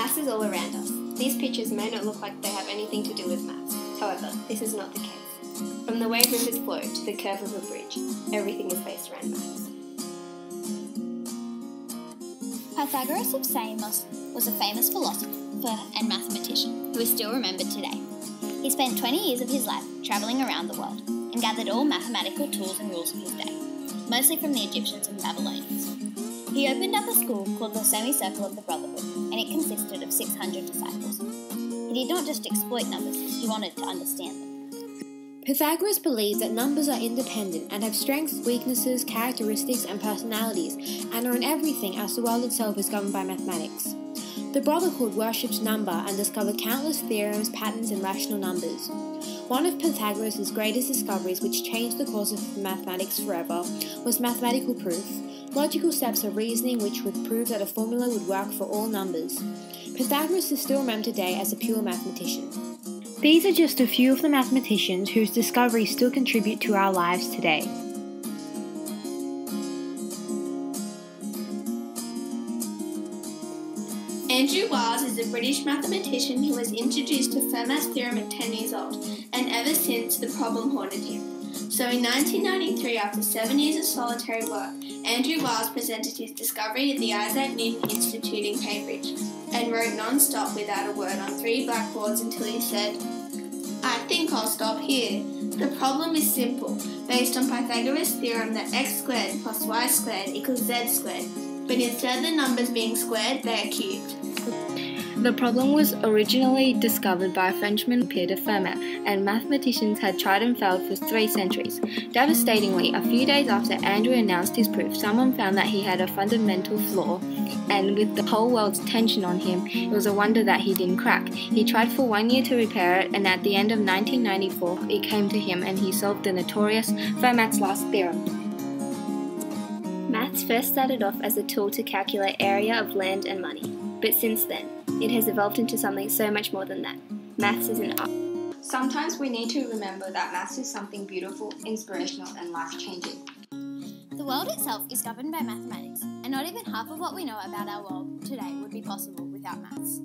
Maths is all around us. These pictures may not look like they have anything to do with maths. However, this is not the case. From the way rivers flow to the curve of a bridge, everything is based around maths. Pythagoras of Samos was a famous philosopher and mathematician who is still remembered today. He spent 20 years of his life travelling around the world and gathered all mathematical tools and rules of his day, mostly from the Egyptians and Babylonians. He opened up a school called the Semicircle of the Brotherhood, and it consisted of 600 disciples. He did not just exploit numbers, he wanted to understand them. Pythagoras believed that numbers are independent and have strengths, weaknesses, characteristics, and personalities, and are in everything as the world itself is governed by mathematics. The Brotherhood worshipped number and discovered countless theorems, patterns, and rational numbers. One of Pythagoras' greatest discoveries, which changed the course of mathematics forever, was mathematical proof, logical steps of reasoning which would prove that a formula would work for all numbers. Pythagoras is still remembered today as a pure mathematician. These are just a few of the mathematicians whose discoveries still contribute to our lives today. Andrew Wiles is a British mathematician who was introduced to Fermat's theorem at 10 years old, and ever since the problem haunted him. So in 1993, after 7 years of solitary work, Andrew Wiles presented his discovery at the Isaac Newton Institute in Cambridge, and wrote non-stop without a word on 3 blackboards until he said, "I think I'll stop here. The problem is simple, based on Pythagoras' theorem that x squared plus y squared equals z squared, but instead of the numbers being squared, they are cubed." The problem was originally discovered by Frenchman Pierre de Fermat, and mathematicians had tried and failed for 3 centuries. Devastatingly, a few days after Andrew announced his proof, someone found that he had a fundamental flaw, and with the whole world's attention on him, it was a wonder that he didn't crack. He tried for 1 year to repair it, and at the end of 1994, it came to him and he solved the notorious Fermat's last theorem. Maths first started off as a tool to calculate area of land and money, but since then, it has evolved into something so much more than that. Maths is an art. Sometimes we need to remember that maths is something beautiful, inspirational, and life-changing. The world itself is governed by mathematics, and not even half of what we know about our world today would be possible without maths.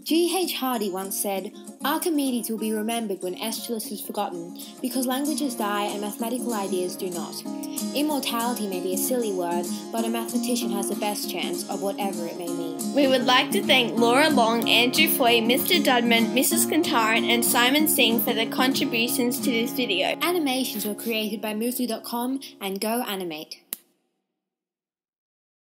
G.H. Hardy once said, "Archimedes will be remembered when Aeschylus is forgotten, because languages die and mathematical ideas do not. Immortality may be a silly word, but a mathematician has the best chance of whatever it may mean." We would like to thank Laura Long, Andrew Foy, Mr. Dudman, Mrs. Kantaran, and Simon Singh for their contributions to this video. Animations were created by Moosely.com and Go Animate.